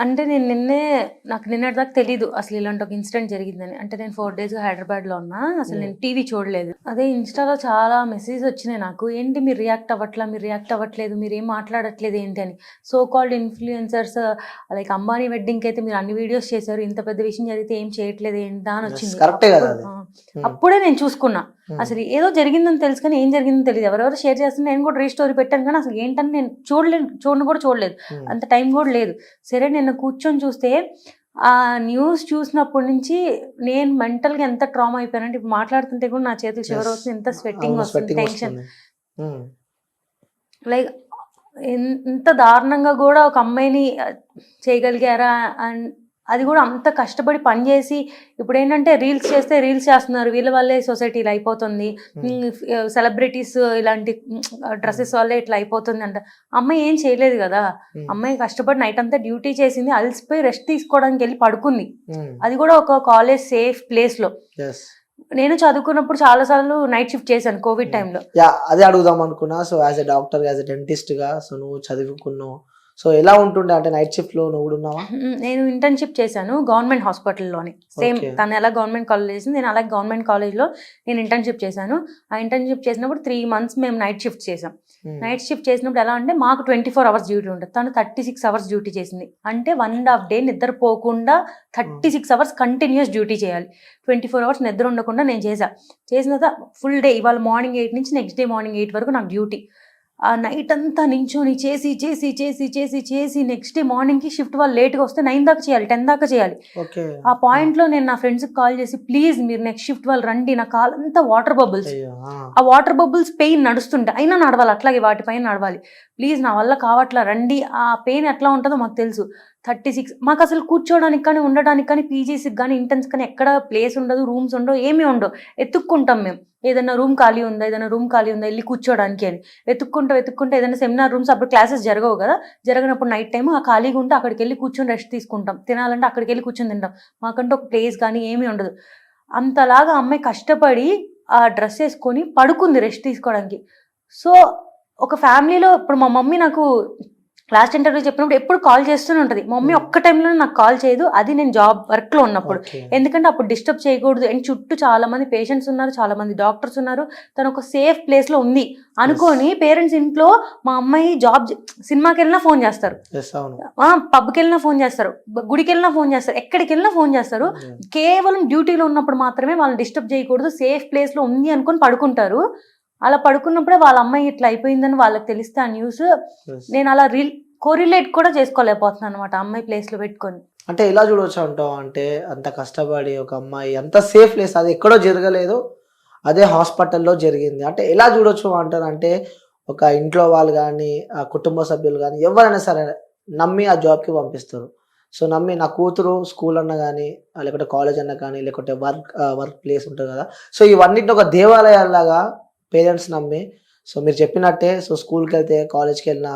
అంటే నాకు నిన్నటి దాకా తెలీదు అసలు ఇలాంటి ఒక ఇన్సిడెంట్ జరిగిందని. అంటే నేను 4 డేస్‌గా హైదరాబాద్‌లో ఉన్నా. అసలు నేను టీవీ చూడలేదు. అదే ఇన్‌స్టాలో చాలా మెసేజెస్ వచ్చినాయి నాకు. ఏంటి మీరు రియాక్ట్ అవ్వట్లేదు, మీరేం మాట్లాడట్లేదు ఏంటి అని. So called influencers like Ambani వెడ్డింగ్‌కైతే మీరు అన్ని వీడియోస్ చేశారు. ఇంత పెద్ద విషయం జరిగితే ఏం చేయట్లేదు ఏంటా అని వచ్చింది. కరెక్టే కదా అది. అప్పుడే నేను చూసుకున్నా. అసలు ఏదో జరిగిందని తెలుసు కానీ ఏం జరిగిందో తెలీదు. ఎవరెవరు షేర్ చేస్తున్నా నేను కూడా రీస్టోరీ పెట్టాను కానీ అసలు ఏంటని నేను చూడలేదు. అంత టైం కూడా లేదు. సరే నేను కూర్చొని చూస్తే ఆ న్యూస్ చూసినప్పటి నుంచి నేను మెంటల్గా ఎంత ట్రామా అయిపోయానంటే ఇప్పుడు మాట్లాడుతుంటే కూడా నా చేతులు షివర్ అవుతుంది, ఎంత స్వెట్టింగ్ వస్తుంది, టెన్షన్. లైక్ ఎంత దారుణంగా కూడా ఒక అమ్మాయిని చేయగలిగారా అండ్ అది కూడా అంత కష్టపడి పనిచేసి ఇప్పుడు ఏంటంటే రీల్స్ చేస్తున్నారు, వీళ్ళ వల్లే సొసైటీ ఇలా అయిపోతుంది, సెలబ్రిటీస్ ఇలాంటి డ్రెస్సెస్ వల్లే ఇట్లా అయిపోతుంది అంట. అమ్మాయి ఏం చేయలేదు కదా, అమ్మాయి కష్టపడి నైట్ అంతా డ్యూటీ చేసింది, అలసిపోయి రెస్ట్ తీసుకోవడానికి వెళ్ళి పడుకుంది. అది కూడా ఒక కాలేజ్ సేఫ్ ప్లేస్ లో. నేను చదువుకున్నప్పుడు చాలా సార్లు నైట్ షిఫ్ట్ చేశాను కోవిడ్ టైంలో. అదే అడుగుదాం అనుకున్నా. So as a doctor, as a dentist గా సో నువ్వు చదువుకున్నావు, సో ఎలా ఉంటుండే అంటే నైట్ షిఫ్ట్ లో నువ్వు ఉన్నావా? నేను ఇంటర్న్షిప్ చేశాను గవర్నమెంట్ హాస్పిటల్లోని. సేమ్ తను ఎలా గవర్నమెంట్ కాలేజ్ చేసింది, నేను అలాగే గవర్నమెంట్ కాలేజ్లో నేను ఇంటర్న్షిప్ చేశాను. ఆ ఇంటర్న్షిప్ చేసినప్పుడు 3 months మేము నైట్ షిఫ్ట్ చేసాం. నైట్ షిఫ్ట్ చేసినప్పుడు ఎలా అంటే మాకు 24 hours డ్యూటీ ఉంటుంది, తను 36 hours డ్యూటీ చేసింది. అంటే 1.5 day నిద్రపోకుండా 36 hours కంటిన్యూస్ డ్యూటీ చేయాలి. 24 hours నిద్ర ఉండకుండా నేను చేసిన తర్వాత ఫుల్ డే, ఇవాళ మార్నింగ్ 8 నుంచి నెక్స్ట్ డే మార్నింగ్ 8 వరకు నాకు డ్యూటీ. ఆ నైట్ అంతా నించొని చేసి నెక్స్ట్ డే మార్నింగ్కి షిఫ్ట్ వాళ్ళు లేట్గా వస్తే 9 దాకా చేయాలి, 10 దాకా చేయాలి. ఆ పాయింట్లో నేను నా ఫ్రెండ్స్కి కాల్ చేసి ప్లీజ్ మీరు నెక్స్ట్ షిఫ్ట్ వాళ్ళు రండి, నా కాలంతా వాటర్ బబుల్స్, ఆ వాటర్ బబుల్స్ పెయిన్ నడుస్తుంటే అయినా నడవాలి, అట్లాగే వాటిపైన నడవాలి, ప్లీజ్ నా వల్ల కావట్లా రండి. ఆ పెయిన్ ఎట్లా ఉంటుందో మాకు తెలుసు. 36 మాకు అసలు కూర్చోడానికి కానీ ఉండడానికి కానీ పీజీస్కి కానీ ఇంటర్న్స్ కానీ ఎక్కడ ప్లేస్ ఉండదు, రూమ్స్ ఉండవు, ఏమీ ఉండవు. ఎత్తుక్కుంటాం మేము, ఏదైనా రూమ్ ఖాళీ ఉందా వెళ్ళి కూర్చోడానికి అని వెతుక్కుంటా ఏదైనా సెమినార్ రూమ్స్, అప్పుడు క్లాసెస్ జరగవు కదా, జరగనప్పుడు నైట్ టైం ఆ ఖాళీగా ఉంటే అక్కడికి వెళ్ళి కూర్చొని రెస్ట్ తీసుకుంటాం, తినాలంటే అక్కడికి వెళ్ళి కూర్చొని తింటాం. మాకంటే ఒక ప్లేస్ కానీ ఏమీ ఉండదు. అంతలాగా అమ్మాయి కష్టపడి ఆ డ్రెస్ వేసుకొని పడుకుంది రెస్ట్ తీసుకోవడానికి. సో ఒక ఫ్యామిలీలో ఇప్పుడు మా మమ్మీ నాకు లాస్ట్ ఇంటర్వ్యూ చెప్పినప్పుడు ఎప్పుడు కాల్ చేస్తూనే ఉంటుంది. మా మమ్మీ ఒక్క టైంలో నాకు కాల్ చేయదు, అది నేను జాబ్ వర్క్లో ఉన్నప్పుడు. ఎందుకంటే అప్పుడు డిస్టర్బ్ చేయకూడదు. అండ్ చుట్టూ చాలా మంది పేషెంట్స్ ఉన్నారు, చాలా మంది డాక్టర్స్ ఉన్నారు, తను ఒక సేఫ్ ప్లేస్లో ఉంది అనుకొని పేరెంట్స్ ఇంట్లో మా అమ్మాయి సినిమాకి వెళ్ళినా ఫోన్ చేస్తారు, పబ్కి వెళ్ళినా ఫోన్ చేస్తారు, గుడికి వెళ్ళినా ఫోన్ చేస్తారు, ఎక్కడికి వెళ్ళినా ఫోన్ చేస్తారు. కేవలం డ్యూటీలో ఉన్నప్పుడు మాత్రమే వాళ్ళని డిస్టర్బ్ చేయకూడదు, సేఫ్ ప్లేస్లో ఉంది అనుకొని పడుకుంటారు. అలా పడుకున్నప్పుడే వాళ్ళ అమ్మాయి ఇట్లా అయిపోయిందని వాళ్ళకి తెలిస్తే ఆ న్యూస్, నేను అలా కోరిలేట్ కూడా చేసుకోలేకపోతున్నాను అనమాట అమ్మాయి ప్లేస్లో పెట్టుకొని. అంటే ఎలా చూడవచ్చు అంటావు అంటే అంత కష్టపడి ఒక అమ్మాయి అంత సేఫ్ ప్లేస్, అది ఎక్కడో జరగలేదు, అదే హాస్పిటల్లో జరిగింది అంటే ఎలా చూడొచ్చు అంటారు అంటే ఒక ఇంట్లో వాళ్ళు కానీ ఆ కుటుంబ సభ్యులు కానీ ఎవరైనా సరే నమ్మి ఆ జాబ్కి పంపిస్తారు. సో నమ్మి నా కూతురు స్కూల్ అన్నా కానీ లేకపోతే కాలేజ్ అన్నా కానీ లేకపోతే వర్క్ ప్లేస్ ఉంటుంది కదా, సో ఇవన్నిటిని ఒక దేవాలయాల్లాగా పేరెంట్స్ నమ్మి, సో మీరు చెప్పినట్టే సో స్కూల్కి వెళ్తే కాలేజ్కి వెళ్ళినా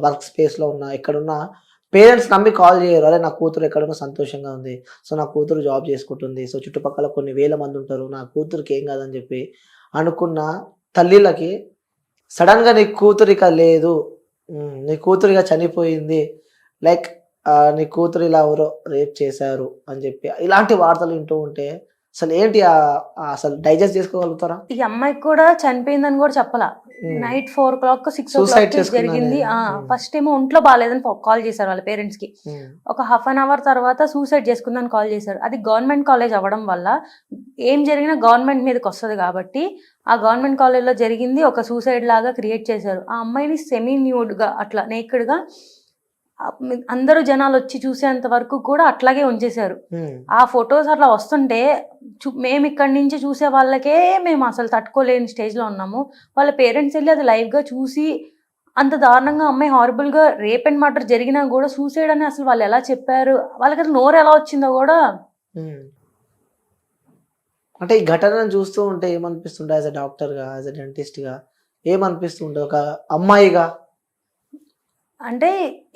వర్క్ స్పేస్లో ఉన్న ఎక్కడున్నా పేరెంట్స్ నమ్మి కాల్ చేయరు, అదే నా కూతురు ఎక్కడున్నా సంతోషంగా ఉంది, సో నా కూతురు జాబ్ చేసుకుంటుంది, సో చుట్టుపక్కల కొన్ని వేల మంది ఉంటారు, నా కూతురికి ఏం కాదని చెప్పి అనుకున్న తల్లిలకి సడన్గా నీ కూతురిక లేదు, నీ కూతురిగా చనిపోయింది, లైక్ నీ కూతురు ఇలా ఎవరో రేప్ చేశారు అని చెప్పి ఇలాంటి వార్తలు వింటూ ఉంటే అసలు ఏంటి అసలు డైజెస్ట్ చేసుకోగలుగుతారా? ఈ అమ్మాయికి కూడా చనిపోయిందని కూడా చెప్పాలా. నైట్ 4 o'clock 6 o'clock జరిగింది. ఫస్ట్ ఏమో ఒంట్లో బాగాలేదని కాల్ చేశారు వాళ్ళ పేరెంట్స్ కి. ఒక ½ an hour తర్వాత సూసైడ్ చేసుకుందని కాల్ చేశారు. అది గవర్నమెంట్ కాలేజ్ అవ్వడం వల్ల ఏం జరిగినా గవర్నమెంట్ మీదకి వస్తుంది కాబట్టి ఆ గవర్నమెంట్ కాలేజ్లో జరిగింది ఒక సూసైడ్ లాగా క్రియేట్ చేశారు. ఆ అమ్మాయిని సెమీ న్యూడ్గా అట్లా నేకెడ్గా అందరూ జనాలు వచ్చి చూసేంత వరకు కూడా అట్లాగే ఉంచేశారు. ఆ ఫొటోస్ అట్లా వస్తుంటే మేము ఇక్కడి నుంచి చూసే వాళ్ళకే మేము అసలు తట్టుకోలేని స్టేజ్లో ఉన్నాము. వాళ్ళ పేరెంట్స్ వెళ్ళి అది లైవ్గా చూసి అంత దారుణంగా అమ్మాయి హారబుల్గా రేప్ అండ్ మర్డర్ జరిగినా కూడా సూసైడ్ అని అసలు వాళ్ళు ఎలా చెప్పారు, వాళ్ళకి అసలు నోరు ఎలా వచ్చిందో కూడా. అంటే ఈ ఘటనను చూస్తూ ఉంటే ఏమనిపిస్తుంటే యాజ్ ఎ డాక్టర్గా, యాజ్ ఎ డెంటిస్ట్గా ఏమనిపిస్తుంటే ఒక అమ్మాయిగా? అంటే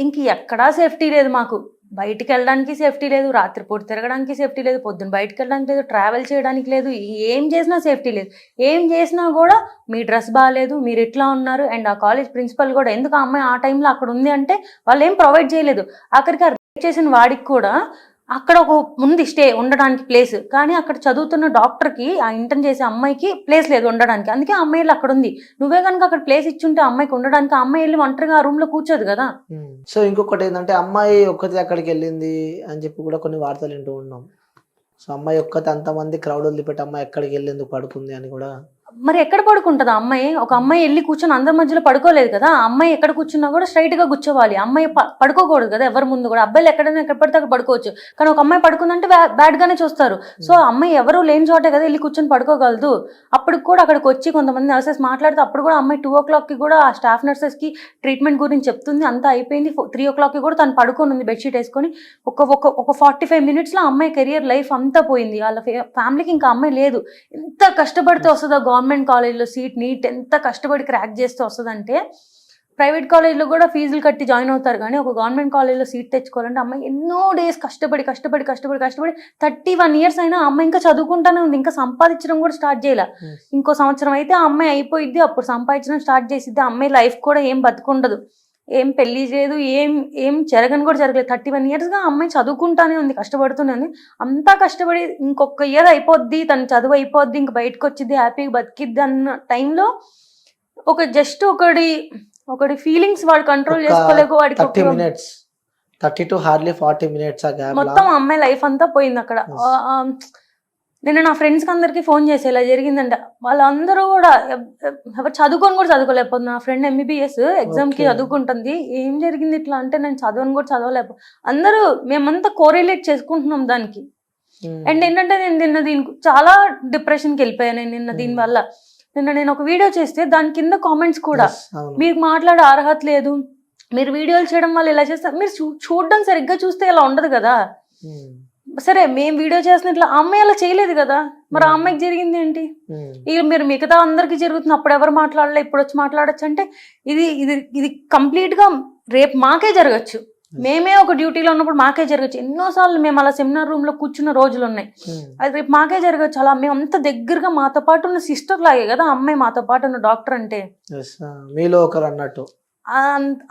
ఇంక ఎక్కడా సేఫ్టీ లేదు మాకు. బయటికి వెళ్ళడానికి సేఫ్టీ లేదు, రాత్రిపూట తిరగడానికి సేఫ్టీ లేదు, పొద్దున్న బయటకు వెళ్ళడానికి లేదు, ట్రావెల్ చేయడానికి లేదు, ఏం చేసినా సేఫ్టీ లేదు. ఏం చేసినా కూడా మీ డ్రెస్ బాగాలేదు, మీరు ఎట్లా ఉన్నారు. అండ్ ఆ కాలేజ్ ప్రిన్సిపల్ కూడా ఎందుకు ఆ అమ్మాయి ఆ టైంలో అక్కడ ఉంది అంటే వాళ్ళు ఏం ప్రొవైడ్ చేయలేదు. ఆఖరికి చేసిన వాడికి కూడా అక్కడ ఒక ఉంది ఉండడానికి ప్లేస్, కానీ అక్కడ చదువుతున్న డాక్టర్కి ఆ ఇంటర్న్ చేసే అమ్మాయికి ప్లేస్ లేదు ఉండడానికి. అందుకే ఆ అమ్మాయి అక్కడ ఉంది. నువ్వే కనుక అక్కడ ప్లేస్ ఇచ్చుంటే అమ్మాయికి ఉండడానికి, ఆ అమ్మాయి వెళ్ళి ఒంటరిగా ఆ రూమ్ లో కూర్చోదు కదా. సో ఇంకొకటి ఏంటంటే అమ్మాయి ఒక్కతే అక్కడికి వెళ్ళింది అని చెప్పి కూడా కొన్ని వార్తలు వింటూ ఉన్నాం. సో అమ్మాయి ఒక్కతే అంతమంది క్రౌడ్ వదిలిపెట్టి అమ్మాయి ఎక్కడికి వెళ్ళి ఎందుకు పడుకుంది అని కూడా. మరి ఎక్కడ పడుకుంటుంది ఆ అమ్మాయి? ఒక అమ్మాయి వెళ్ళి కూర్చొని అందరి మధ్యలో పడుకోలేదు కదా. ఆ అమ్మాయి ఎక్కడ కూర్చున్నా కూడా స్ట్రైట్ గా కూర్చోవాలి. అమ్మాయి పడుకోకూడదు కదా ఎవరి ముందు కూడా. అబ్బాయిలు ఎక్కడైనా ఎక్కడ పడితే అక్కడ పడుకోవచ్చు, కానీ ఒక అమ్మాయి పడుకుందంటే బ్యాడ్ గానే చూస్తారు. సో ఆ అమ్మాయి ఎవరు లేని చోటే కదా వెళ్ళి కూర్చొని పడుకోగలదు. అప్పుడు కూడా అక్కడికి వచ్చి కొంతమంది నర్సెస్ మాట్లాడితే అప్పుడు కూడా అమ్మాయి 2 o'clock కి కూడా ఆ స్టాఫ్ నర్సెస్ కి ట్రీట్మెంట్ గురించి చెప్తుంది. అంతా అయిపోయింది. 3 o'clock కి కూడా తను పడుకొని ఉంది బెడ్షీట్ వేసుకొని. ఒక 45 minutes లో అమ్మాయి కెరియర్ లైఫ్ అంతా పోయింది. వాళ్ళ ఫ్యామిలీకి ఇంకా అమ్మాయి లేదు. ఎంత కష్టపడితే వస్తుందో గవర్నమెంట్ కాలేజ్లో సీట్, నీట్ ఎంత కష్టపడి క్రాక్ చేస్తే వస్తుందంటే. ప్రైవేట్ కాలేజ్లో కూడా ఫీజులు కట్టి జాయిన్ అవుతారు, కానీ ఒక గవర్నమెంట్ కాలేజ్లో సీట్ తెచ్చుకోవాలంటే అమ్మాయి ఎన్నో డేస్ కష్టపడి 31 years అయినా అమ్మాయి ఇంకా చదువుకుంటానే ఉంది. ఇంకా సంపాదించడం కూడా స్టార్ట్ చేయలే. ఇంకో సంవత్సరం అయితే ఆ అమ్మాయి అయిపోయిద్ది, అప్పుడు సంపాదించడం స్టార్ట్ చేసిద్ది. అమ్మాయి లైఫ్ కూడా ఏం బతుకుండదు, ఏం పెళ్లి చేయదు, ఏం జరగని కూడా జరగలేదు. 31 years గా అమ్మాయి చదువుకుంటానే ఉంది, కష్టపడుతూనే ఉంది. అంతా కష్టపడి ఇంకొక ఇయర్ అయిపోద్ది, తన చదువు అయిపోద్ది, ఇంక బయటకు వచ్చిద్ది, హ్యాపీగా బతికిద్ది అన్న టైంలో ఒక జస్ట్ ఒకటి ఫీలింగ్స్ వాడు కంట్రోల్ చేసుకోలేక వాడికి 30 to hardly 40 minutes మొత్తం అమ్మాయి లైఫ్ అంతా పోయింది అక్కడ. నేను నా ఫ్రెండ్స్కి అందరికీ ఫోన్ చేసి ఇలా జరిగిందంట. వాళ్ళందరూ కూడా ఎవరు చదువుకొని కూడా చదువుకోలేకపోతుంది. నా ఫ్రెండ్ MBBS ఎగ్జామ్కి చదువుకుంటుంది. ఏం జరిగింది ఇట్లా అంటే, నేను చదవని కూడా చదవలేకపో. అందరూ మేమంతా కోరిలేట్ చేసుకుంటున్నాం దానికి. అండ్ ఏంటంటే నేను దీనికి చాలా డిప్రెషన్కి వెళ్ళిపోయాను నిన్న దీనివల్ల. నేను ఒక వీడియో చేస్తే దాని కింద కామెంట్స్ కూడా, మీకు మాట్లాడే అర్హత లేదు, మీరు వీడియోలు చేయడం వల్ల ఇలా చేస్తారు, మీరు చూడడం సరిగ్గా చూస్తే ఇలా ఉండదు కదా. సరే మేము వీడియో చేసిన ఇట్లా ఆ అమ్మాయి అలా చేయలేదు కదా, మరి ఆ అమ్మాయికి జరిగింది ఏంటి? ఇక మీరు మిగతా అందరికి జరుగుతుంది, అప్పుడు ఎవరు మాట్లాడలే ఇప్పుడు వచ్చి మాట్లాడచ్చు అంటే ఇది కంప్లీట్ గా రేపు మాకే జరగచ్చు. మేమే ఒక డ్యూటీలో ఉన్నప్పుడు మాకే జరగచ్చు. ఎన్నోసార్లు మేము అలా సెమినార్ రూమ్ లో కూర్చున్న రోజులు ఉన్నాయి. అది రేపు మాకే జరగచ్చు. అలా మేము అంత దగ్గరగా మాతో పాటు ఉన్న సిస్టర్ లాగే కదా అమ్మాయి, మాతో పాటు ఉన్న డాక్టర్ అంటే మీలో ఒకరు అన్నట్టు.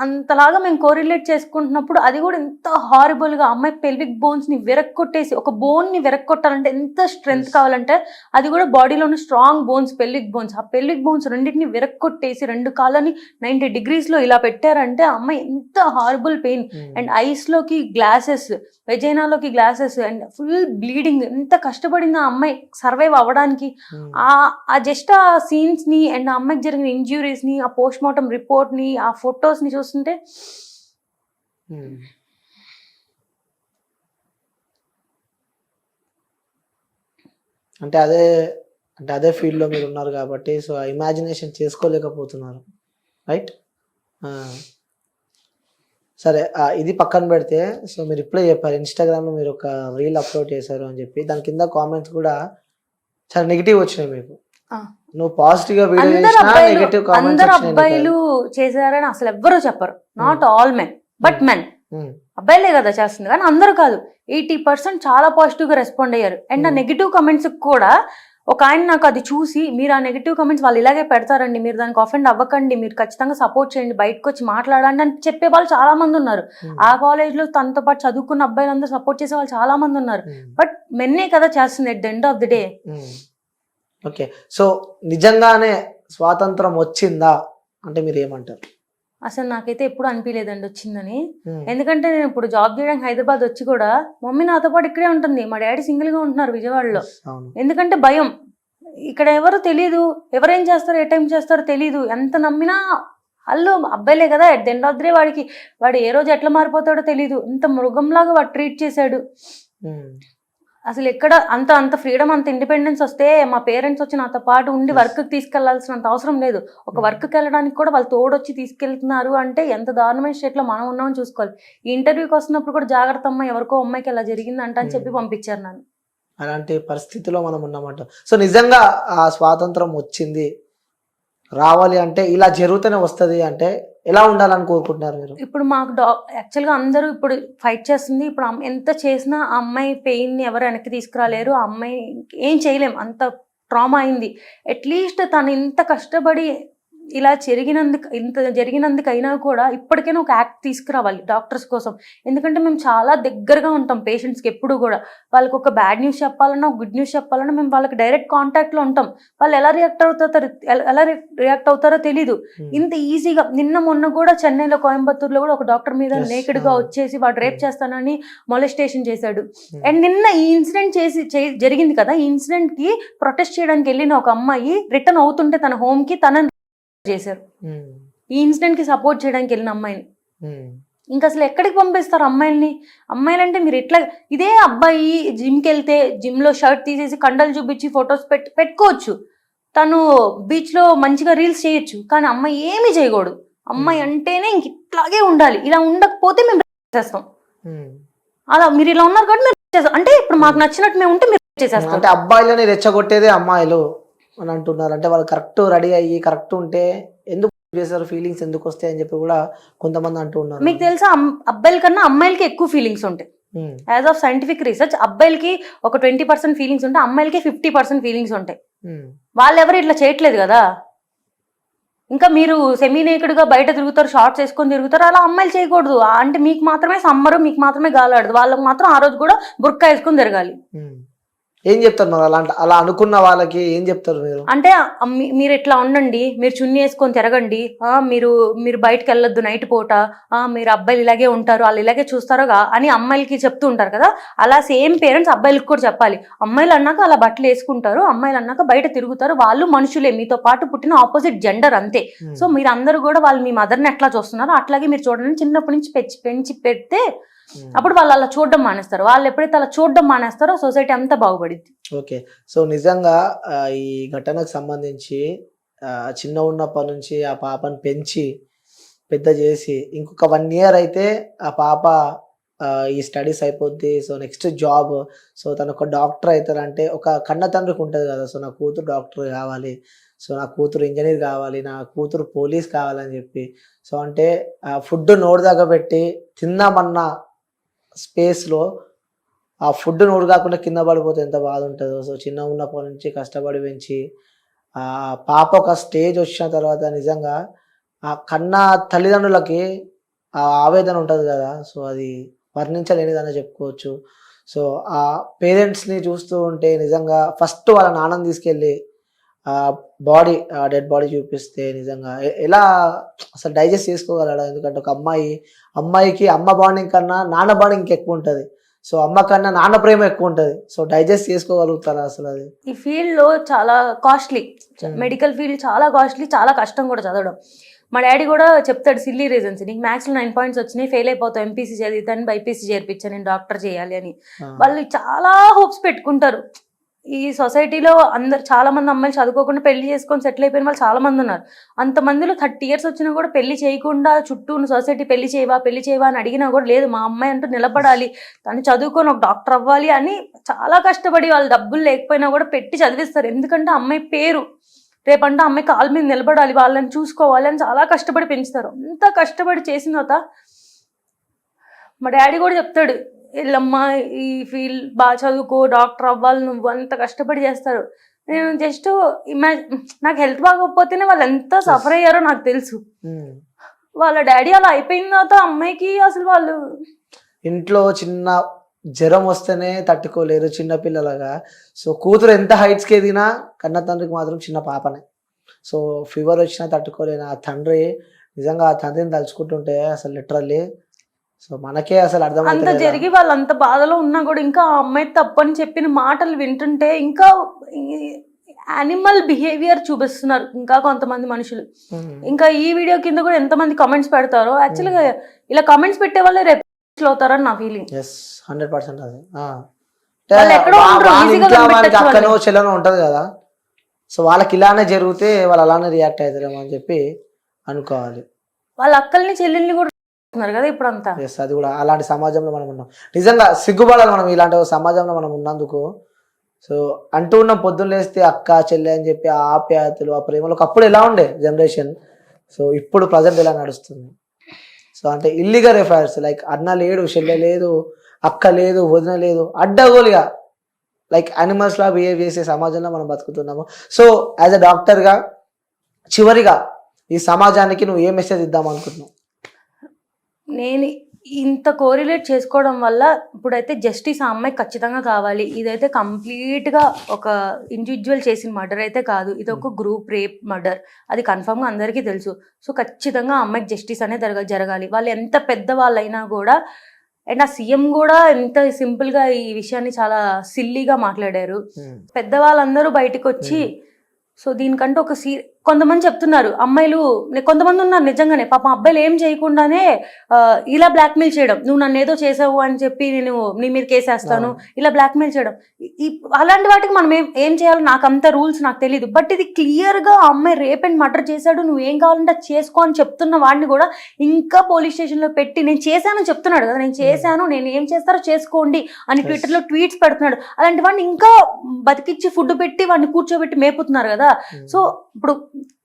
అంతలాగా మేము కోరిలేట్ చేసుకుంటున్నప్పుడు అది కూడా ఎంత హారిబుల్ గా, అమ్మాయి పెల్విక్ బోన్స్ ని విరక్కొట్టేసి, ఒక బోన్ ని విరక్కొట్టాలంటే ఎంత స్ట్రెంగ్త్ కావాలంటే, అది కూడా బాడీలో ఉన్న స్ట్రాంగ్ బోన్స్, పెల్విక్ బోన్స్, ఆ పెల్విక్ బోన్స్ రెండింటిని విరక్కొట్టేసి 2 కాళ్ళని 90 degrees లో ఇలా పెట్టారంటే ఆ అమ్మాయి ఎంత హారిబుల్ పెయిన్. అండ్ ఐస్ లోకి గ్లాసెస్, వెజైనాలోకి గ్లాసెస్, అండ్ ఫుల్ బ్లీడింగ్. ఎంత కష్టపడింది ఆ అమ్మాయి సర్వైవ్ అవ్వడానికి. ఆ జస్ట్ ఆ సీన్స్ ని అండ్ ఆ అమ్మాయికి జరిగిన ఇంజ్యూరీస్ ని, ఆ పోస్ట్ మార్టం రిపోర్ట్ ని, ఆ ఫొటోస్ ని చూస్తుంటే అంటే అదే ఫీల్డ్ లో మీరు ఉన్నారు కాబట్టి సో ఆ ఇమాజినేషన్ చేసుకోలేకపోతున్నారు, రైట్? సరే, ఇది పక్కన పెడితే, సో మీరు ఇప్పుడే చెప్పారు ఇన్స్టాగ్రామ్ లో మీరు ఒక రీల్ అప్లోడ్ చేశారు అని చెప్పి, దాని కింద కామెంట్స్ కూడా చాలా నెగిటివ్ వచ్చినాయి మీకు. నువ్వు పాజిటివ్ గా వీడియో చేసినా నెగటివ్ కామెంట్స్ అందరు అబ్బాయిలు చేశారని అసలు ఎవ్వరూ చెప్పరు. Not all men, but men. అబ్బాయిలే కదా చేస్తుంది, కానీ అందరూ కాదు. 80% చాలా పాజిటివ్ గా రెస్పాండ్ అయ్యారు. అండ్ ఆ నెగిటివ్ కమెంట్స్ కూడా ఒక ఆయన నాకు అది చూసి, మీరు ఆ నెగిటివ్ కమెంట్స్ వాళ్ళు ఇలాగే పెడతారండి, మీరు దానికి అఫెండ్ అవ్వకండి, మీరు ఖచ్చితంగా సపోర్ట్ చేయండి, బయటకు వచ్చి మాట్లాడండి అని చెప్పే వాళ్ళు చాలా మంది ఉన్నారు. ఆ కాలేజ్ లో తనతో పాటు చదువుకున్న అబ్బాయిలందరూ సపోర్ట్ చేసే వాళ్ళు చాలా మంది ఉన్నారు. బట్ మెన్నే కదా చేస్తుంది at the end of the day. Okay, so నిజంగానే స్వాతంత్రం వచ్చిందా అంటే మీరు ఏమంటారు? అసలు నాకైతే ఎప్పుడు అనిపించలేదండి వచ్చిందని. ఎందుకంటే నేను ఇప్పుడు జాబ్ చేయడానికి హైదరాబాద్ వచ్చి కూడా మమ్మీ నాతో పాటు ఇక్కడే ఉంటుంది, మా డాడీ సింగిల్ గా ఉంటున్నారు విజయవాడలో. ఎందుకంటే భయం, ఇక్కడ ఎవరు తెలియదు, ఎవరేం చేస్తారో ఏ టైం చేస్తారో తెలియదు. ఎంత నమ్మినా వాళ్ళు అబ్బాయిలే కదా, at the end of the day వాడు ఏ రోజు ఎట్లా మారిపోతాడో తెలియదు. ఇంత మృగంలాగా వాడు ట్రీట్ చేశాడు. అసలు ఎక్కడ అంత ఫ్రీడమ్, అంత ఇండిపెండెన్స్ వస్తే మా పేరెంట్స్ వచ్చి నాతో పాటు ఉండి వర్క్ తీసుకెళ్లాల్సినంత అవసరం లేదు. ఒక వర్క్కి వెళ్ళడానికి కూడా వాళ్ళు తోడొచ్చి తీసుకెళ్తున్నారు అంటే ఎంత దారుణమైన స్టేట్ లో మనం ఉన్నామని చూసుకోవాలి. ఈ ఇంటర్వ్యూకి వస్తున్నప్పుడు కూడా జాగ్రత్త అమ్మ, ఎవరికో అమ్మాయికి ఎలా జరిగిందంట అని చెప్పి పంపించారు నన్ను. అలాంటి పరిస్థితిలో మనం ఉన్నామంట. సో నిజంగా ఆ స్వాతంత్రం వచ్చింది, రావాలి అంటే ఇలా జరుగుతూనే వస్తుంది అంటే ఎలా ఉండాలని కోరుకుంటున్నారు మీరు? ఇప్పుడు మాకు యాక్చువల్గా అందరూ ఇప్పుడు ఫైట్ చేస్తుంది. ఇప్పుడు ఎంత చేసినా ఆ అమ్మాయి పెయిన్ని ఎవరు వెనక్కి తీసుకురాలేరు. ఆ అమ్మాయి ఏం చేయలేం, అంత ట్రామా అయింది. అట్లీస్ట్ తను ఇంత కష్టపడి ఇలా ఇంత జరిగినందుకైనా కూడా ఇప్పటికైనా ఒక యాక్ట్ తీసుకురావాలి డాక్టర్స్ కోసం. ఎందుకంటే మేము చాలా దగ్గరగా ఉంటాం పేషెంట్స్కి ఎప్పుడు కూడా. వాళ్ళకి ఒక బ్యాడ్ న్యూస్ చెప్పాలన్నా, గుడ్ న్యూస్ చెప్పాలన్నా మేము వాళ్ళకి డైరెక్ట్ కాంటాక్ట్లో ఉంటాం. వాళ్ళు ఎలా రియాక్ట్ అవుతారో తెలీదు. ఇంత ఈజీగా నిన్న మొన్న కూడా చెన్నైలో, కోయంబత్తూరులో కూడా ఒక డాక్టర్ మీద నేకెడ్ గా వచ్చేసి వాడు రేప్ చేస్తానని మొలెస్టేషన్ చేశాడు. అండ్ నిన్న ఈ ఇన్సిడెంట్ జరిగింది కదా, ఈ ఇన్సిడెంట్ కి ప్రొటెస్ట్ చేయడానికి వెళ్ళిన ఒక అమ్మాయి రిటర్న్ అవుతుంటే తన హోమ్ కి తనని చేశారు. ఈ ఇన్సిడెంట్ కి సపోర్ట్ చేయడానికి వెళ్ళిన అమ్మాయిని ఇంకా అసలు ఎక్కడికి పంపిస్తారు అమ్మాయిల్ని? అమ్మాయిలంటే మీరు ఎట్లా, ఇదే అబ్బాయి జిమ్కి వెళ్తే జిమ్ లో షర్ట్ తీసేసి కండలు చూపించి ఫొటోస్ పెట్టుకోవచ్చు, తను బీచ్ లో మంచిగా రీల్స్ చేయొచ్చు. కానీ అమ్మాయి ఏమీ చేయకూడదు. అమ్మాయి అంటేనే ఇంక ఇట్లాగే ఉండాలి. ఇలా ఉండకపోతే మేము చేస్తాం. అలా మీరు ఇలా ఉన్నారు కాబట్టి మీరు చేస్తాం అంటే ఇప్పుడు మాకు నచ్చినట్టు మేము ఉంటే మీరు చేసేస్తాం. అంటే అబ్బాయిలని రెచ్చగొట్టేదే అమ్మాయిలు అని అంటున్నారు. అంటే వాళ్ళు కరెక్ట్ రెడీ అయ్యి కరెక్ట్ ఉంటే ఎందుకు చేశారు, ఫీలింగ్స్ ఎందుకు వస్తాయి అని చెప్పి కూడా కొంతమంది అంటూ ఉన్నారు. మీకు తెలుసా, అబ్బాయిల కన్నా అమ్మాయిలకి ఎక్కువ ఫీలింగ్స్ ఉంటాయి. యాజ్ ఆఫ్ సైంటిఫిక్ రీసెర్చ్ అబ్బాయిలకి ఒక 20% ఫీలింగ్స్ ఉంటాయి, అమ్మాయిలకి 50% ఫీలింగ్స్ ఉంటాయి. వాళ్ళు ఎవరు ఇట్లా చేయట్లేదు కదా. ఇంకా మీరు సెమీ నేకెడ్ గా బయట తిరుగుతారు, షార్ట్స్ వేసుకొని తిరుగుతారు, అలా అమ్మాయిలు చేయకూడదు. అంటే మీకు మాత్రమే సమ్మరు, మీకు మాత్రమే గాలాడదు, వాళ్ళకి మాత్రం ఆ రోజు కూడా బుర్కా వేసుకొని తిరగాలి. ఏం చెప్తారు మరి అలా అనుకున్న వాళ్ళకి ఏం చెప్తారు మీరు? అంటే మీరు ఇట్లా ఉండండి, మీరు చున్నీ వేసుకొని తిరగండి, మీరు బయటకు వెళ్ళొద్దు నైట్ పూట, మీరు అబ్బాయిలు ఇలాగే ఉంటారు, వాళ్ళు ఇలాగే చూస్తారుగా అని అమ్మాయిలకి చెప్తూ ఉంటారు కదా. అలా సేమ్ పేరెంట్స్ అబ్బాయిలకు కూడా చెప్పాలి. అమ్మాయిలు అన్నాక అలా బట్టలు వేసుకుంటారు, అమ్మాయిలు అన్నాక బయట తిరుగుతారు, వాళ్ళు మనుషులే, మీతో పాటు పుట్టిన ఆపోజిట్ జెండర్ అంతే. సో మీరు అందరూ కూడా వాళ్ళు మీ మదర్ని ఎట్లా చూస్తున్నారో అట్లాగే మీరు చూడండి. చిన్నప్పటి నుంచి పెంచి పెడితే అప్పుడు వాళ్ళు అలా చూడడం మానేస్తారు. వాళ్ళు ఎప్పుడైతే అలా చూడడం మానేస్తారో సొసైటీ అంతా బాగుపడింది. ఓకే, సో నిజంగా ఈ ఘటనకు సంబంధించి చిన్న ఉన్నప్పటి నుంచి ఆ పాపను పెంచి పెద్ద చేసి ఇంకొక 1 year అయితే ఆ పాప ఈ స్టడీస్ అయిపోద్ది, సో నెక్స్ట్ జాబ్, సో తను ఒక డాక్టర్ అవుతారంటే ఒక కన్న తండ్రికి ఉంటుంది కదా, సో నా కూతురు డాక్టర్ కావాలి, సో నా కూతురు ఇంజనీర్ కావాలి, నా కూతురు పోలీస్ కావాలని చెప్పి, సో అంటే ఫుడ్ నోరు దాకా పెట్టి తిందామన్న స్పేస్లో ఆ ఫుడ్ నోరు కాకుండా కింద పడిపోతే ఎంత బాధ ఉంటుందో. సో చిన్న ఉన్నప్పటి నుంచి కష్టపడి పెంచి ఆ పాప ఒక స్టేజ్ వచ్చిన తర్వాత నిజంగా ఆ కన్నా తల్లిదండ్రులకి ఆ ఆవేదన ఉంటుంది కదా, సో అది వర్ణించలేనిదని చెప్పుకోవచ్చు. సో ఆ పేరెంట్స్ని చూస్తూ ఉంటే నిజంగా ఫస్ట్ వాళ్ళ నాన్నని తీసుకెళ్ళి డెడ్ బాడీ చూపిస్తే నిజంగా ఎలా అసలు డైజెస్ట్ చేసుకోగలడా? ఎందుకంటే ఒక అమ్మాయికి అమ్మ బాండింగ్ కన్నా నాన్న బాండింగ్ ఇంకెక్కువ ఉంటుంది. సో అమ్మ కన్నా నాన్న ప్రేమ ఎక్కువ ఉంటుంది. సో డైజెస్ట్ చేసుకోగలుగుతారా అసలు? అది ఈ ఫీల్డ్ లో చాలా కాస్ట్లీ, మెడికల్ ఫీల్డ్ చాలా కాస్ట్లీ, చాలా కష్టం కూడా చదవడం. మా డాడీ కూడా చెప్తాడు సిల్లీ రీజన్స్, నీకు మ్యాథ్స్లో 9 points వచ్చినాయి, ఫెయిల్ అయిపోతావు, ఎంపీసీ చదివితాను, బైపీసీ చేర్పించాను, నేను డాక్టర్ చేయాలి అని. వాళ్ళు చాలా హోప్స్ పెట్టుకుంటారు. ఈ సొసైటీలో చాలా మంది అమ్మాయిలు చదువుకోకుండా పెళ్లి చేసుకొని సెటిల్ అయిపోయిన వాళ్ళు చాలా మంది ఉన్నారు. అంతమందిలో 30 years వచ్చినా కూడా పెళ్లి చేయకుండా చుట్టూ ఉన్న సొసైటీ పెళ్లి చేయవా అని అడిగినా కూడా లేదు, మా అమ్మాయి అంటూ నిలబడాలి, తను చదువుకొని ఒక డాక్టర్ అవ్వాలి అని చాలా కష్టపడి వాళ్ళు డబ్బులు లేకపోయినా కూడా పెట్టి చదివిస్తారు. ఎందుకంటే అమ్మాయి పేరు, రేపంటే అమ్మాయి కాళ్ళ మీద నిలబడాలి, వాళ్ళని చూసుకోవాలి అని చాలా కష్టపడి పెంచుతారు. అంత కష్టపడి చేసిన తర్వాత మా డాడీ కూడా చెప్తాడు, వీళ్ళమ్మ ఈ ఫీల్డ్ బాగా చదువుకో, డాక్టర్ అవ్వాలి, నువ్వు అంత కష్టపడి చేస్తారు. నేను జస్ట్ నాకు హెల్త్ బాగోకపోతేనే వాళ్ళు ఎంత సఫర్ అయ్యారో నాకు తెలుసు. వాళ్ళ డాడీ అలా అయిపోయిన తర్వాత అమ్మాయికి అసలు వాళ్ళు ఇంట్లో చిన్న జ్వరం వస్తేనే తట్టుకోలేరు చిన్నపిల్లలుగా. సో కూతురు ఎంత హైట్స్కి ఎదిగినా కన్న తండ్రికి మాత్రం చిన్న పాపనే. సో ఫీవర్ వచ్చినా తట్టుకోలేను ఆ తండ్రి. నిజంగా ఆ తండ్రిని తలుచుకుంటుంటే అసలు లిటరల్లీ సో మనకే అసలు అర్థం అంత జరిగి వాళ్ళు అంత బాధలో ఉన్నా కూడా ఇంకా ఆ అమ్మాయి తప్పని చెప్పిన మాటలు వింటుంటే ఇంకా యానిమల్ బిహేవియర్ చూపిస్తున్నారు ఇంకా కొంతమంది మనుషులు. ఇంకా ఈ వీడియో కింద కూడా ఎంతమంది కామెంట్స్ పెడతారో, యాక్చువల్గా ఇలా కామెంట్స్ పెట్టే వాళ్ళే రేపు అవుతారని నా ఫీలింగ్. 100% అది అక్కనో చెల్లనో ఉంటది కదా, సో వాళ్ళకి ఇలానే జరిగితే వాళ్ళు అలానే రియాక్ట్ అవుతారేమో అని చెప్పి అనుకోవాలి. వాళ్ళ అక్కల్ని చెల్లెల్ని కూడా కదా ఇప్పుడు అంతా. అది కూడా అలాంటి సమాజంలో మనం ఉన్నాం. నిజంగా సిగ్గుపడాలి మనం ఇలాంటి సమాజంలో మనం ఉన్నందుకు. సో అంటూ ఉన్న పొద్దున్న లేస్తే అక్క చెల్లె అని చెప్పి ఆ ఆప్యాయతలు ఆ ప్రేమలు అప్పుడు ఎలా ఉండే జనరేషన్, సో ఇప్పుడు ప్రజెంట్ ఎలా నడుస్తుంది. సో అంటే ఇల్లీగల్ అఫైర్స్, లైక్ అన్న లేడు, చెల్లె లేదు, అక్క లేదు, వదిన లేదు, అడ్డగోలుగా లైక్ యానిమల్స్ లా బిహేవ్ చేసే సమాజంలో మనం బతుకుతున్నాము. సో యాజ్ అ డాక్టర్గా చివరిగా ఈ సమాజానికి నువ్వు ఏ మెసేజ్ ఇద్దాం అనుకుంటున్నావు? నేను ఇంత కోరిలేట్ చేసుకోవడం వల్ల ఇప్పుడైతే జస్టిస్ ఆ అమ్మాయికి ఖచ్చితంగా కావాలి. ఇదైతే కంప్లీట్గా ఒక ఇండివిజువల్ చేసిన మర్డర్ అయితే కాదు, ఇది ఒక గ్రూప్ రేప్ మర్డర్, అది కన్ఫర్మ్గా అందరికీ తెలుసు. సో ఖచ్చితంగా ఆ అమ్మాయికి జస్టిస్ అనేది జరగాలి. వాళ్ళు ఎంత పెద్దవాళ్ళైనా కూడా. అండ్ ఆ సీఎం కూడా ఎంత సింపుల్గా ఈ విషయాన్ని చాలా సిల్లీగా మాట్లాడారు. పెద్దవాళ్ళందరూ బయటకు వచ్చి సో దీనికంటే ఒక కొంతమంది చెప్తున్నారు అమ్మాయిలు, కొంతమంది ఉన్నారు నిజంగానే పాపం అబ్బాయిలు ఏం చేయకుండానే ఇలా బ్లాక్మెయిల్ చేయడం, నువ్వు నన్ను ఏదో చేసావు అని చెప్పి నేను నీ మీద కేసేస్తాను, ఇలా బ్లాక్మెయిల్ చేయడం. అలాంటి వాటికి మనం ఏం చేయాలో నాకు అంత రూల్స్ నాకు తెలియదు. బట్ ఇది క్లియర్గా ఆ అమ్మాయి రేప్ అండ్ మర్డర్ చేశాడు, నువ్వు ఏం కావాలంటే అది చేసుకో అని చెప్తున్న వాడిని కూడా ఇంకా పోలీస్ స్టేషన్లో పెట్టి నేను చేశానని చెప్తున్నాడు కదా, నేను చేశాను, నేను ఏం చేస్తారో చేసుకోండి అని ట్విట్టర్లో ట్వీట్స్ పెడుతున్నాడు. అలాంటి వాడిని ఇంకా బతికిచ్చి ఫుడ్ పెట్టి వాడిని కూర్చోబెట్టి మేపుతున్నారు కదా. సో ఇప్పుడు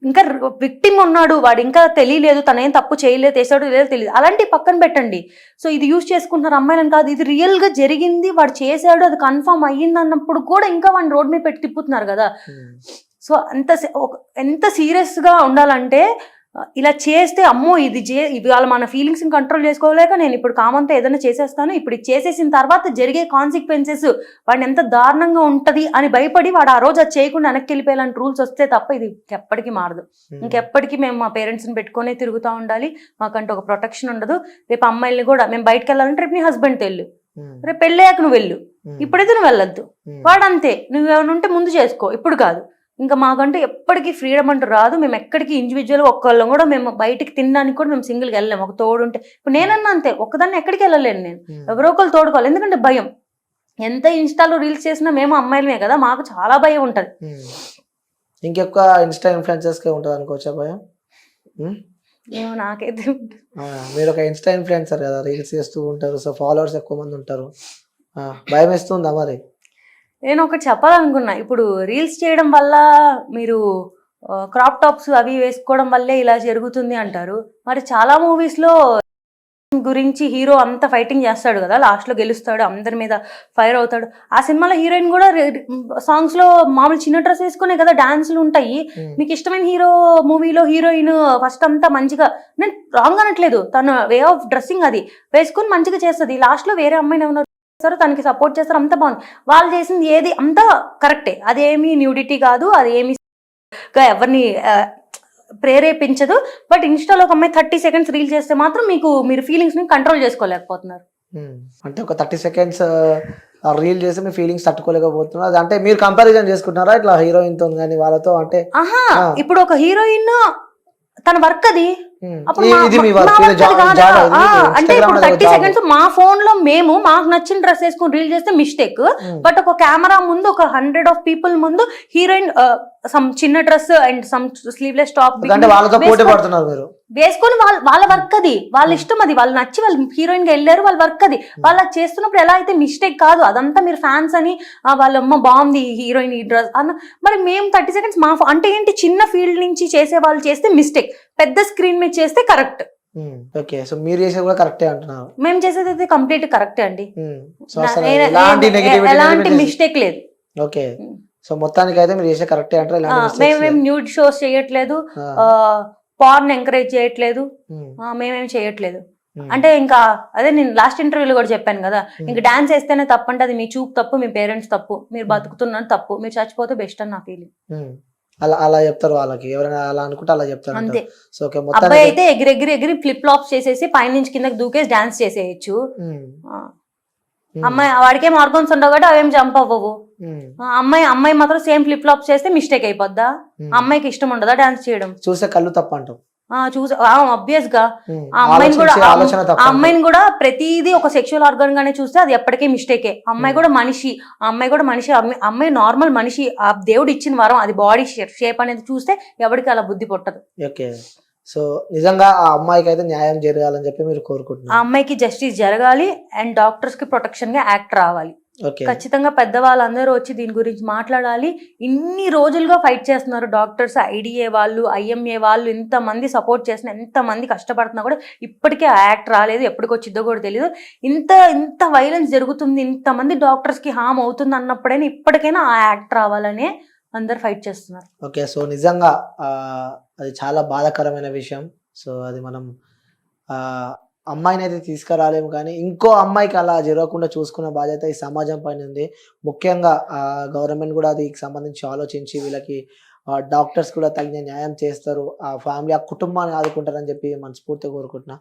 ఇంకా విక్టిమ్ ఉన్నాడు, వాడు ఇంకా తెలియలేదు, తను ఏం తప్పు చేయలేదు, చేశాడు లేదో తెలియదు, అలాంటి పక్కన పెట్టండి. సో ఇది యూజ్ చేసుకుంటున్నారు అమ్మాయిలను కాదు, ఇది రియల్ గా జరిగింది, వాడు చేశాడు, అది కన్ఫర్మ్ అయ్యింది అన్నప్పుడు కూడా ఇంకా వాడిని రోడ్ మీద పెట్టి తిప్పుతున్నారు కదా. సో ఎంత సీరియస్ గా ఉండాలంటే ఇలా చేస్తే అమ్మో ఇది ఇవాళ మన ఫీలింగ్స్ ని కంట్రోల్ చేసుకోలేక నేను ఇప్పుడు కామంతో ఏదైనా చేసేస్తాను, ఇప్పుడు ఇది చేసేసిన తర్వాత జరిగే కాన్సిక్వెన్సెస్ వాడిని ఎంత దారుణంగా ఉంటది అని భయపడి వాడు ఆ రోజు అది చేయకుండా వెనక్కి వెళ్ళిపోయేలాంటి రూల్స్ వస్తే తప్ప ఇది ఎప్పటికీ మారదు. ఇంకెప్పటికీ మేము మా పేరెంట్స్ ని పెట్టుకునే తిరుగుతూ ఉండాలి, మాకంటూ ఒక ప్రొటెక్షన్ ఉండదు. రేపు అమ్మాయిల్ని కూడా మేము బయటకు వెళ్ళాలంటే రేపు నీ హస్బెండ్ వెళ్ళు, రేపు పెళ్ళయ్యాక నువ్వు వెళ్ళు, ఇప్పుడైతే నువ్వు వెళ్ళొద్దు, వాడంతే, నువ్వేమైనా ఉంటే ముందు చేసుకో, ఇప్పుడు కాదు. ఇంకా మాకంటే ఎప్పటికీ ఫ్రీడమ్ అంటూ రాదు. మేము ఎక్కడికి ఇండివిజువల్ ఒక్కళ్ళం కూడా మేము బయటికి తినడానికి కూడా మేము సింగిల్గా వెళ్ళలేము, ఒక తోడు ఉంటే. ఇప్పుడు నేనన్నా అంతే, ఒక్కదాన్ని ఎక్కడికి వెళ్ళలేను నేను, ఎవరో ఒకళ్ళు తోడుకోవాలి. ఎందుకంటే భయం, ఎంత ఇన్స్టాలో రీల్స్ చేసినా మేము అమ్మాయిలమే కదా, మాకు చాలా భయం ఉంటుంది. ఇంకెక్కువ ఇన్స్టా ఇన్ఫ్లుయెన్సర్స్ కే ఉంటుంది అనుకోవచ్చా భయం? ఏమో నాకైతే. మీరు ఒక ఇన్స్టా ఇన్ఫ్లుయెన్సర్ కదా, రీల్స్ చేస్తూ ఉంటారు, సో ఫాలోవర్స్ ఎక్కువ మంది ఉంటారు, భయం వేస్తుందా మరి? నేను ఒకటి చెప్పాలనుకున్నా, ఇప్పుడు రీల్స్ చేయడం వల్ల మీరు క్రాప్ టాప్స్ అవి వేసుకోవడం వల్లే ఇలా జరుగుతుంది అంటారు. మరి చాలా మూవీస్లో గురించి హీరో అంత ఫైటింగ్ చేస్తాడు కదా, లాస్ట్లో గెలుస్తాడు, అందరి మీద ఫైర్ అవుతాడు. ఆ సినిమాలో హీరోయిన్ కూడా సాంగ్స్లో మామూలు చిన్న డ్రెస్ వేసుకునే కదా డాన్సులు ఉంటాయి. మీకు ఇష్టమైన హీరో మూవీలో హీరోయిన్ ఫస్ట్ అంతా మంచిగా, నేను రాంగ్ అనట్లేదు, తన వే ఆఫ్ డ్రెస్సింగ్ అది వేసుకొని మంచిగా చేస్తుంది, లాస్ట్లో వేరే అమ్మాయిని ఏమన్నా తనకి సపోర్ట్ చేస్తారు, అంతా బాగుంది. వాళ్ళు చేసింది ఏది అంతా కరెక్టే, అదేమి న్యూడిటీ కాదు, అది ఏమి ఎవరిని ప్రేరేపించదు. బట్ ఇన్స్టాలో ఒక అమ్మాయి 30 seconds రీల్ చేస్తే మాత్రం మీరు ఫీలింగ్స్ ని కంట్రోల్ చేసుకోలేకపోతున్నారు. అంటే ఒక 30 seconds రీల్ చేసి మీ ఫీలింగ్స్ తట్టుకోలేకపోతున్నారు అంటే మీరు కంపారిజన్ చేసుకుంటున్నారా ఇట్లా హీరోయిన్ తో కానీ వాళ్ళతో? అంటే ఇప్పుడు ఒక హీరోయిన్ తన వర్క్ అది, అంటే ఇప్పుడు 30 seconds మా ఫోన్ లో మేము మాకు నచ్చిన డ్రెస్ వేసుకుని రీల్ చేస్తే మిస్టేక్. బట్ ఒక కెమెరా ముందు ఒక 100 of people ముందు హీరోయిన్ సమ్ చిన్న dress and some sleeveless top వేసుకొని వాళ్ళ వర్క్ అది, వాళ్ళ ఇష్టం అది, వాళ్ళు నచ్చి వాళ్ళు హీరోయిన్ గా వెళ్ళారు, వాళ్ళ వర్క్ అది. వాళ్ళు చేస్తున్నప్పుడు ఎలా అయితే మిస్టేక్ కాదు, అదంతా మీరు ఫ్యాన్స్ అని వాళ్ళమ్మ బాగుంది హీరోయిన్ ఈ డ్రెస్ అన్న. మరి మేము 30 seconds మా అంటే ఏంటి, చిన్న ఫీల్డ్ నుంచి చేసే వాళ్ళు చేస్తే మిస్టేక్, పెద్ద స్క్రీన్ మీద చేస్తే కరెక్ట్. ఓకే, సో మీరు చేసేది కూడా కరెక్టే అంటున్నారు? మేము చేసేది అయితే కంప్లీట్ కరెక్టే అండి, ఎలాంటి మిస్టేక్ లేదు. ఓకే, సో మొత్తానికి అయితే మీరు చేసే కరెక్టే అంటారు? మేమేం న్యూడ్ షోస్ చేయట్లేదు, పార్న్ ఎంకరేజ్ చేయట్లేదు, మేమేం చేయట్లేదు. అంటే ఇంకా అదే నేను లాస్ట్ ఇంటర్వ్యూలో కూడా చెప్పాను కదా, ఇంకా డాన్స్ వేస్తేనే తప్పు అంటే అది మీ చూపు తప్పు, మీ పేరెంట్స్ తప్పు, మీరు బతుకుతున్నారు తప్పు, మీరు చచ్చిపోతే బెస్ట్ అని నా ఫీలింగ్. అలా చెప్తారు వాళ్ళకి, ఎవరైనా అలా అనుకుంటే అలా చెప్తారు అంతే. అబ్బాయి అయితే ఎగిరి ఫ్లిప్ ఫ్లాప్స్ చేసేసి పైనుంచి కిందకి దూకేసి డాన్స్ చేసేయచ్చు. అమ్మాయి వాడికేం ఆర్గన్స్ ఉండవు కాబట్టి అవేం జంప్ అవ్వవు. అమ్మాయి మాత్రం సేమ్ ఫ్లిప్ ఫ్లాప్స్ చేస్తే మిస్టేక్ అయిపోద్దా? అమ్మాయికి ఇష్టం ఉండదా డాన్స్ చేయడం? చూసే కళ్ళు తప్ప అంటాం. ఆబ్వియస్ గా ఆ అమ్మాయిని కూడా ప్రతిదీ ఒక సెక్షువల్ ఆర్గన్ గానే చూస్తే అది ఎప్పటికీ మిస్టేకే. అమ్మాయి కూడా మనిషి, అమ్మాయి నార్మల్ మనిషి, ఆ దేవుడు ఇచ్చిన వరం, అది బాడీ షేప్ అనేది చూస్తే ఎవరికి అలా బుద్ధి పుట్టదు. ఓకే, సో నిజంగా ఆ అమ్మాయికి అయితే న్యాయం జరగాలని చెప్పి మీరు కోరుకుంటున్నారు? ఆ అమ్మాయికి జస్టిస్ జరగాలి అండ్ డాక్టర్స్ కి ప్రొటెక్షన్ గా యాక్ట్ రావాలి. ఖచ్చితంగా పెద్దవాళ్ళందరూ వచ్చి దీని గురించి మాట్లాడాలి. ఇన్ని రోజులుగా ఫైట్ చేస్తున్నారు డాక్టర్స్, ఐడిఏ వాళ్ళు, ఐఎంఏ వాళ్ళు, ఇంతమంది సపోర్ట్ చేసిన, ఎంతమంది కష్టపడుతున్నా కూడా ఇప్పటికే ఆ యాక్ట్ రాలేదు. ఎప్పటికి వచ్చిద్దో కూడా తెలియదు. ఇంత వైలెన్స్ జరుగుతుంది, ఇంతమంది డాక్టర్స్ కి హామ్ అవుతుంది అన్నప్పుడైనా ఇప్పటికైనా ఆ యాక్ట్ రావాలనే అందరు ఫైట్ చేస్తున్నారు. ఓకే, సో నిజంగా అది చాలా బాధాకరమైన విషయం. సో అది మనం అమ్మాయిని అయితే తీసుకురాలేము, కానీ ఇంకో అమ్మాయికి అలా జరగకుండా చూసుకున్న బాధ్యత ఈ సమాజం పైన ఉంది. ముఖ్యంగా గవర్నమెంట్ కూడా దీనికి సంబంధించి ఆలోచించి వీళ్ళకి డాక్టర్స్ కూడా తగిన న్యాయం చేస్తారు. ఆ ఫ్యామిలీ, ఆ కుటుంబాన్ని ఆదుకుంటారని చెప్పి మనస్ఫూర్తిగా కోరుకుంటున్నా.